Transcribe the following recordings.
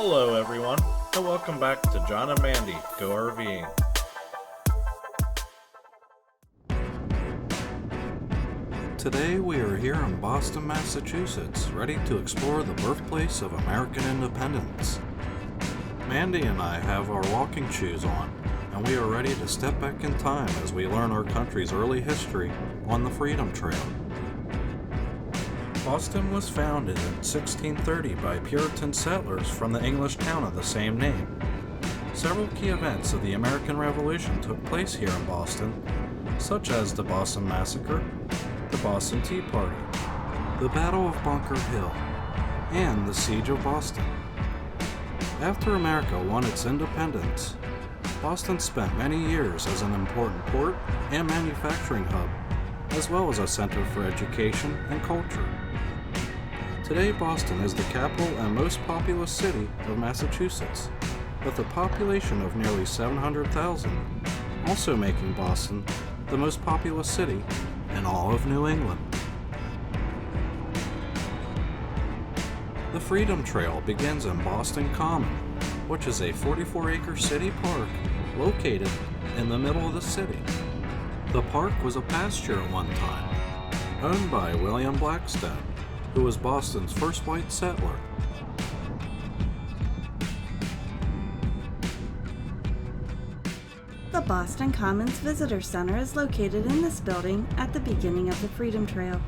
Hello everyone, and welcome back to John and Mandy Go RVing. Today we are here in Boston, Massachusetts, ready to explore the birthplace of American independence. Mandy and I have our walking shoes on, and we are ready to step back in time as we learn our country's early history on the Freedom Trail. Boston was founded in 1630 by Puritan settlers from the English town of the same name. Several key events of the American Revolution took place here in Boston, such as the Boston Massacre, the Boston Tea Party, the Battle of Bunker Hill, and the Siege of Boston. After America won its independence, Boston spent many years as an important port and manufacturing hub, as well as a center for education and culture. Today, Boston is the capital and most populous city of Massachusetts, with a population of nearly 700,000, also making Boston the most populous city in all of New England. The Freedom Trail begins in Boston Common, which is a 44-acre city park located in the middle of the city. The park was a pasture at one time, owned by William Blackstone, who was Boston's first white settler. The Boston Commons Visitor Center is located in this building at the beginning of the Freedom Trail.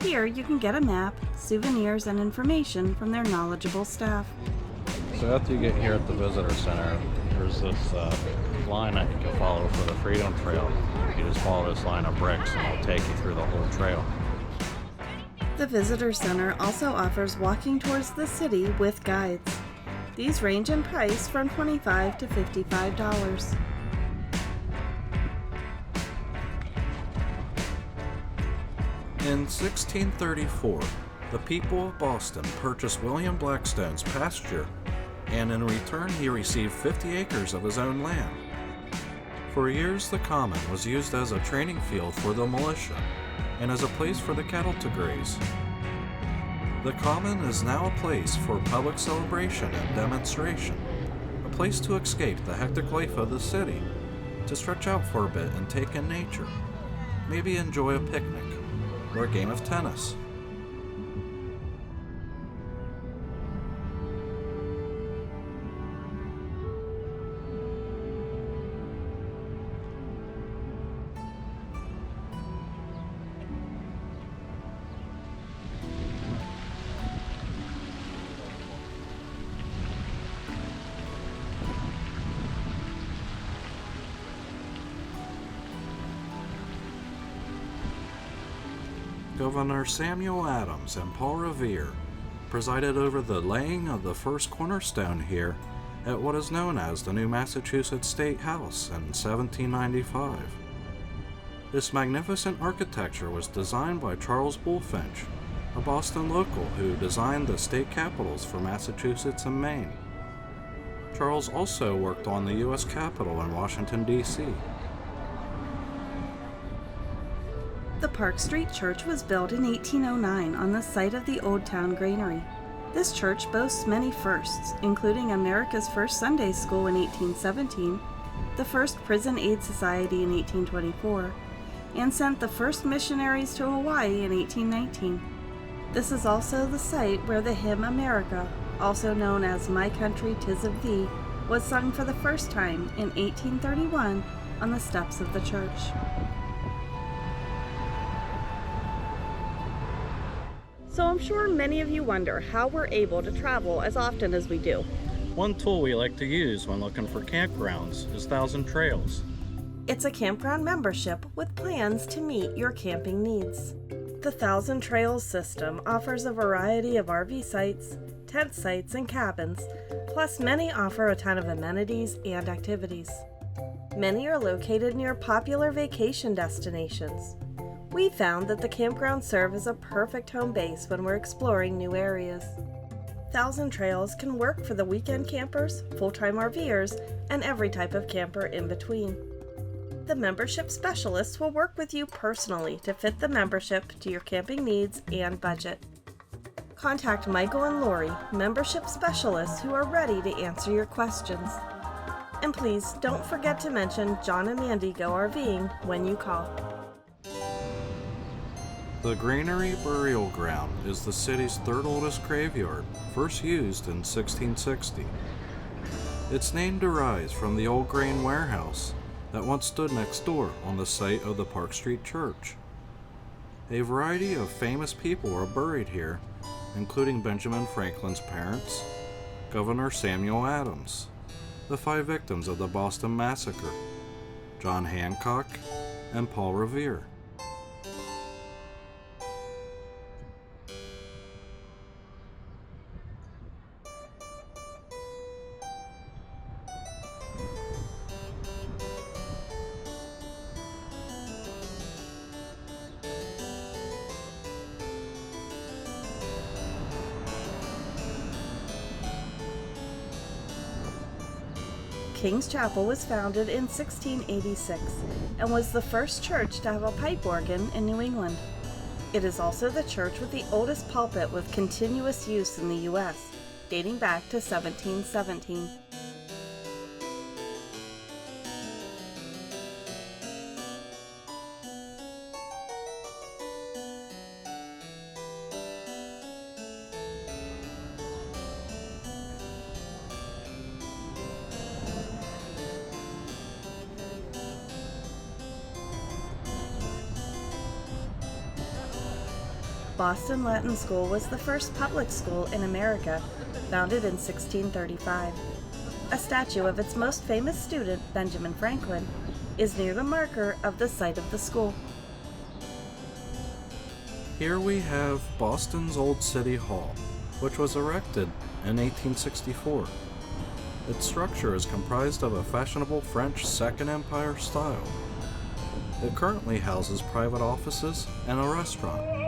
Here you can get a map, souvenirs, and information from their knowledgeable staff. So after you get here at the Visitor Center, there's this line that you can follow for the Freedom Trail. You just follow this line of bricks and it'll take you through the whole trail. The Visitor Center also offers walking tours the city with guides. These range in price from $25 to $55. In 1634, the people of Boston purchased William Blackstone's pasture, and in return he received 50 acres of his own land. For years, the Common was used as a training field for the militia and as a place for the cattle to graze. The Common is now a place for public celebration and demonstration, a place to escape the hectic life of the city, to stretch out for a bit and take in nature, maybe enjoy a picnic or a game of tennis. Governor Samuel Adams and Paul Revere presided over the laying of the first cornerstone here at what is known as the New Massachusetts State House in 1795. This magnificent architecture was designed by Charles Bulfinch, a Boston local who designed the state capitals for Massachusetts and Maine. Charles also worked on the U.S. Capitol in Washington, D.C. The Park Street Church was built in 1809 on the site of the Old Town Granary. This church boasts many firsts, including America's first Sunday school in 1817, the first Prison Aid Society in 1824, and sent the first missionaries to Hawaii in 1819. This is also the site where the hymn America, also known as My Country 'Tis of Thee, was sung for the first time in 1831 on the steps of the church. So I'm sure many of you wonder how we're able to travel as often as we do. One tool we like to use when looking for campgrounds is Thousand Trails. It's a campground membership with plans to meet your camping needs. The Thousand Trails system offers a variety of RV sites, tent sites, and cabins, plus many offer a ton of amenities and activities. Many are located near popular vacation destinations. We found that the campgrounds serve as a perfect home base when we're exploring new areas. Thousand Trails can work for the weekend campers, full-time RVers, and every type of camper in between. The membership specialists will work with you personally to fit the membership to your camping needs and budget. Contact Michael and Lori, membership specialists who are ready to answer your questions. And please don't forget to mention John and Mandy Go RVing when you call. The Granary Burial Ground is the city's third oldest graveyard, first used in 1660. Its name derives from the old grain warehouse that once stood next door on the site of the Park Street Church. A variety of famous people are buried here, including Benjamin Franklin's parents, Governor Samuel Adams, the 5 victims of the Boston Massacre, John Hancock, and Paul Revere. Kings Chapel was founded in 1686 and was the first church to have a pipe organ in New England. It is also the church with the oldest pulpit with continuous use in the U.S., dating back to 1717. Boston Latin School was the first public school in America, founded in 1635. A statue of its most famous student, Benjamin Franklin, is near the marker of the site of the school. Here we have Boston's Old City Hall, which was erected in 1864. Its structure is comprised of a fashionable French Second Empire style. It currently houses private offices and a restaurant.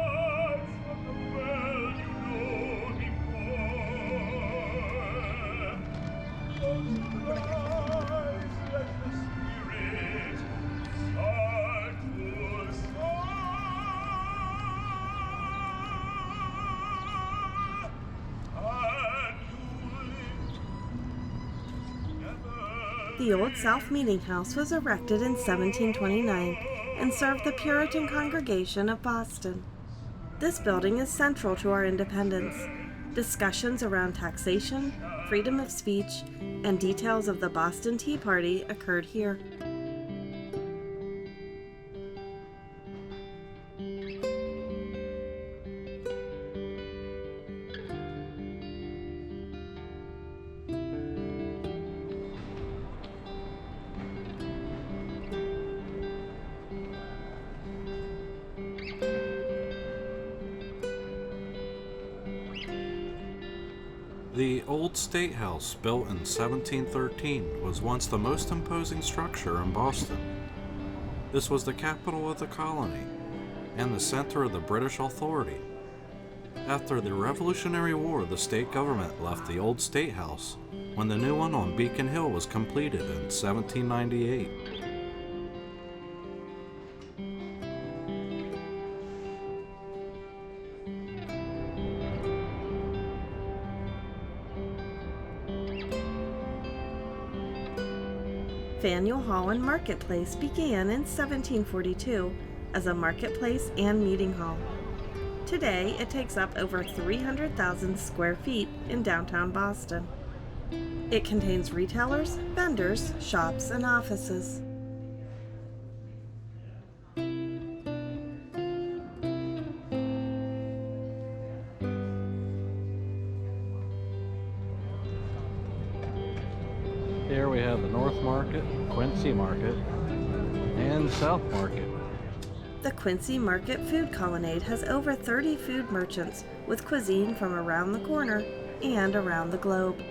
The Old South Meeting House was erected in 1729 and served the Puritan congregation of Boston. This building is central to our independence. Discussions around taxation, freedom of speech, and details of the Boston Tea Party occurred here. The Old State House, built in 1713, was once the most imposing structure in Boston. This was the capital of the colony and the center of the British authority. After the Revolutionary War, the state government left the Old State House when the new one on Beacon Hill was completed in 1798. Faneuil Hall and Marketplace began in 1742 as a marketplace and meeting hall. Today, it takes up over 300,000 square feet in downtown Boston. It contains retailers, vendors, shops, and offices. Here we have the North Market, Quincy Market, And South Market. The Quincy Market Food Colonnade has over 30 food merchants with cuisine from around the corner and around the globe.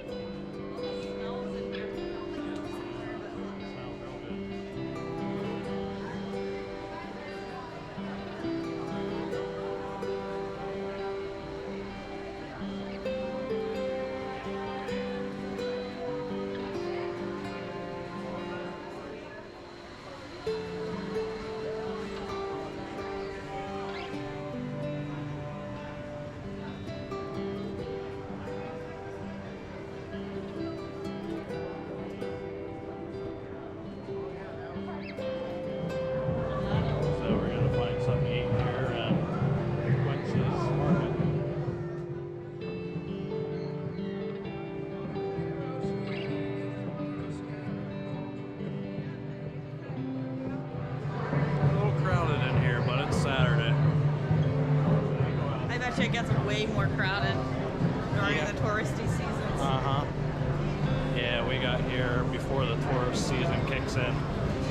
It gets way more crowded during the touristy seasons. Yeah, we got here before the tourist season kicks in.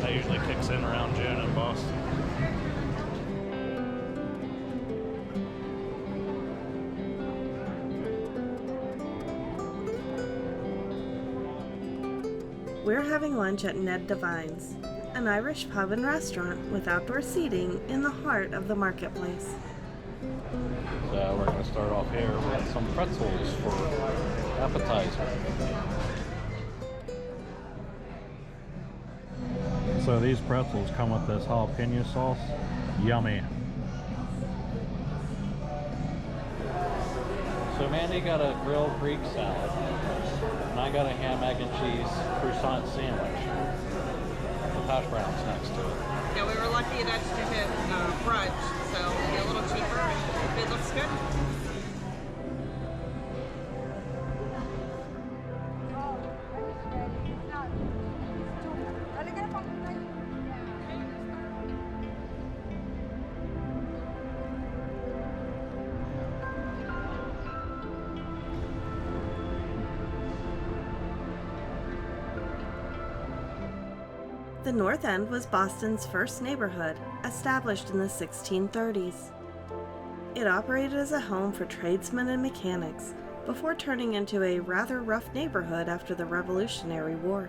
That usually kicks in around June in Boston. We're having lunch at Ned Devines, an Irish pub and restaurant with outdoor seating in the heart of the marketplace. So we're going to start off here with some pretzels for appetizer. So these pretzels come with this jalapeno sauce. Yummy. So Mandy got a grilled Greek salad, and I got a ham, egg, and cheese croissant sandwich. The hash browns next to it. Yeah, we were lucky enough to hit brunch, so it'll be a little cheaper and it looks good. The North End was Boston's first neighborhood, established in the 1630s. It operated as a home for tradesmen and mechanics before turning into a rather rough neighborhood after the Revolutionary War.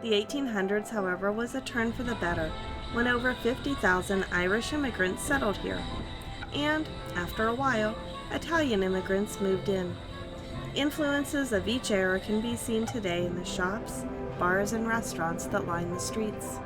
The 1800s, however, was a turn for the better when over 50,000 Irish immigrants settled here, and, after a while, Italian immigrants moved in. Influences of each era can be seen today in the shops, bars, and restaurants that line the streets.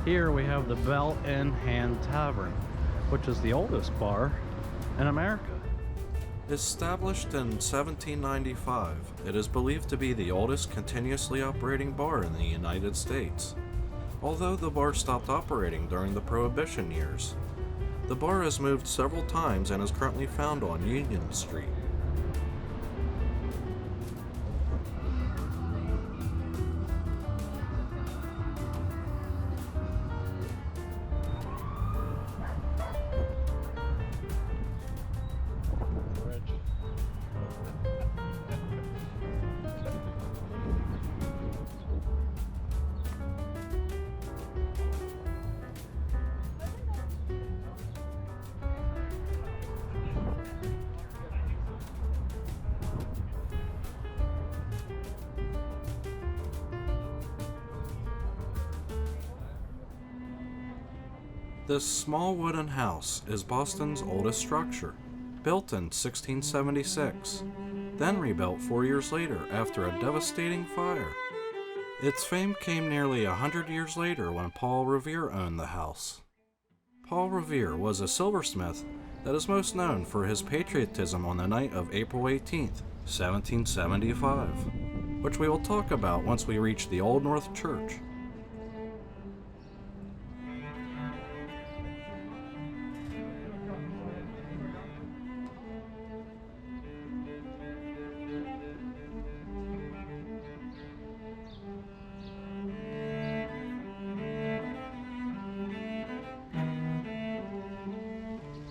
Here we have the Inn Tavern, which is the oldest bar in America. Established in 1795, it is believed to be the oldest continuously operating bar in the United States. Although the bar stopped operating during the Prohibition years, the bar has moved several times and is currently found on Union Street. This small wooden house is Boston's oldest structure, built in 1676, then rebuilt 4 years later after a devastating fire. Its fame came nearly 100 years later when Paul Revere owned the house. Paul Revere was a silversmith that is most known for his patriotism on the night of April 18, 1775. which we will talk about once we reach the Old North Church.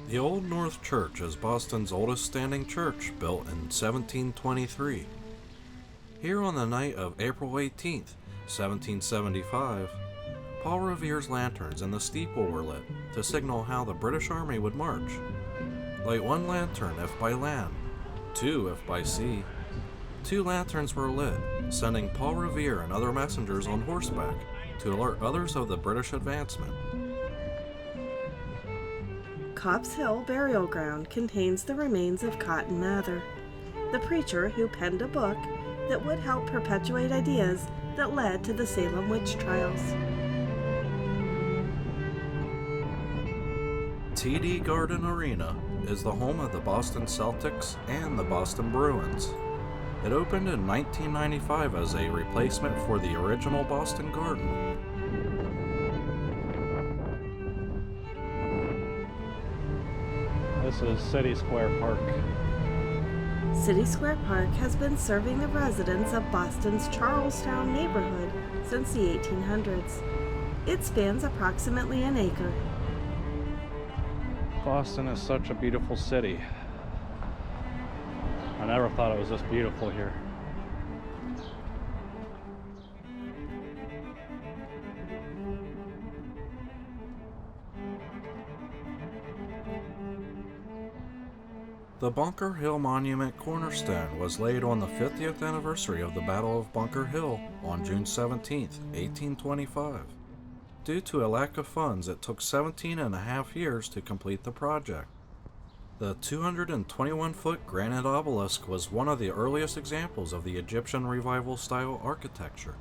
The Old North Church is Boston's oldest standing church, built in 1723. Here on the night of April 18, 1775, Paul Revere's lanterns in the steeple were lit to signal how the British Army would march. Light one lantern if by land, two if by sea. 2 lanterns were lit, sending Paul Revere and other messengers on horseback to alert others of the British advancement. Copp's Hill Burial Ground contains the remains of Cotton Mather, the preacher who penned a book that would help perpetuate ideas that led to the Salem witch trials. TD Garden Arena is the home of the Boston Celtics and the Boston Bruins. It opened in 1995 as a replacement for the original Boston Garden. This is City Square Park. City Square Park has been serving the residents of Boston's Charlestown neighborhood since the 1800s. It spans approximately an acre. Boston is such a beautiful city. I never thought it was this beautiful here. The Bunker Hill Monument cornerstone was laid on the 50th anniversary of the Battle of Bunker Hill on June 17, 1825. Due to a lack of funds, it took 17 and a half years to complete the project. The 221-foot granite obelisk was one of the earliest examples of the Egyptian Revival style architecture.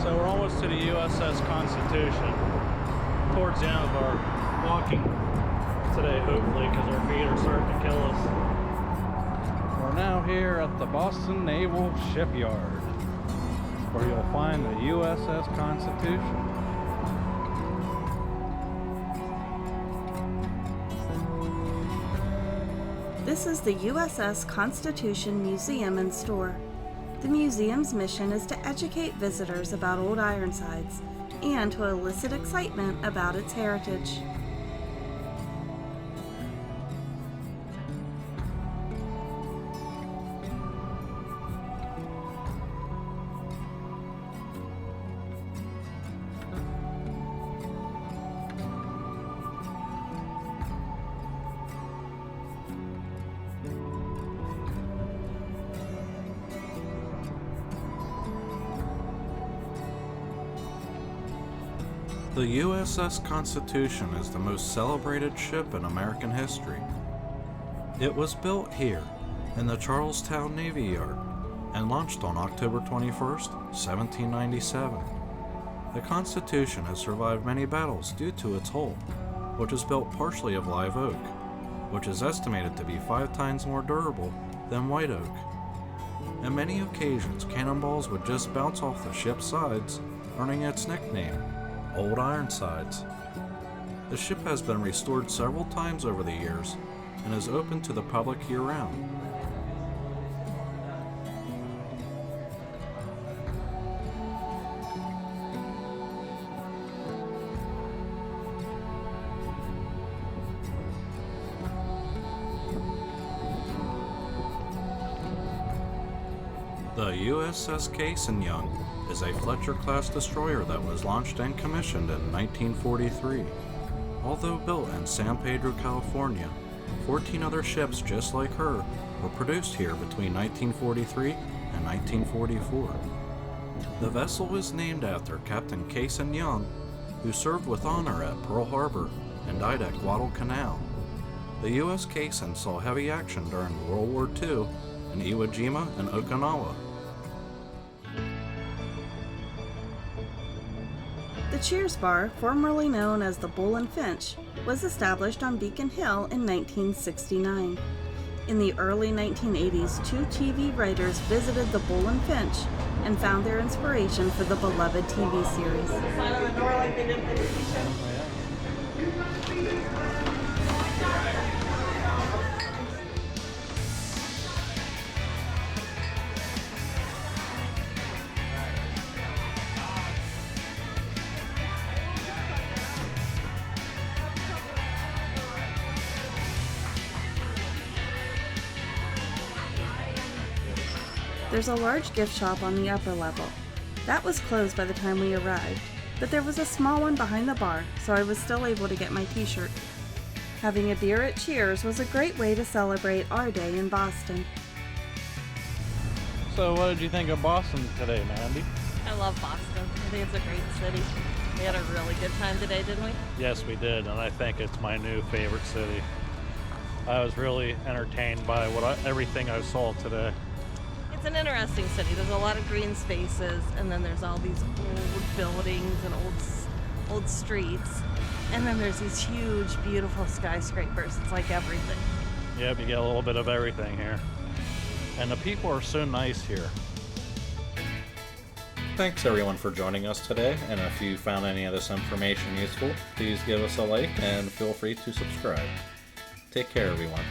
So we're almost to the USS Constitution. Towards the end of our walking today, hopefully, because our feet are starting to kill us. We're now here at the Boston Naval Shipyard, where you'll find the USS Constitution. This is the USS Constitution Museum and Store. The museum's mission is to educate visitors about old Ironsides and to elicit excitement about its heritage. The USS Constitution is the most celebrated ship in American history. It was built here in the Charlestown Navy Yard and launched on October 21st, 1797. The Constitution has survived many battles due to its hull, which is built partially of live oak, which is estimated to be 5 times more durable than white oak. On many occasions, cannonballs would just bounce off the ship's sides, earning its nickname, Old Ironsides. The ship has been restored several times over the years and is open to the public year-round. The USS Case and Young is a Fletcher-class destroyer that was launched and commissioned in 1943. Although built in San Pedro, California, 14 other ships just like her were produced here between 1943 and 1944. The vessel is named after Captain Case and Young, who served with honor at Pearl Harbor and died at Guadalcanal. The USS Case saw heavy action during World War II in Iwo Jima and Okinawa. The Cheers Bar, formerly known as the Bull and Finch, was established on Beacon Hill in 1969. In the early 1980s, two TV writers visited the Bull and Finch and found their inspiration for the beloved TV series. Sign on the door like they did for the t-shirt. There's a large gift shop on the upper level. That was closed by the time we arrived, but there was a small one behind the bar, so I was still able to get my t-shirt. Having a beer at Cheers was a great way to celebrate our day in Boston. So what did you think of Boston today, Mandy? I love Boston. I think it's a great city. We had a really good time today, didn't we? Yes, we did, and I think it's my new favorite city. I was really entertained by everything I saw today. It's an interesting city. There's a lot of green spaces, and then there's all these old buildings and old streets, and then there's these huge, beautiful skyscrapers. It's like everything. Yep, you get a little bit of everything here. And the people are so nice here. Thanks everyone for joining us today, and if you found any of this information useful, please give us a like and feel free to subscribe. Take care everyone.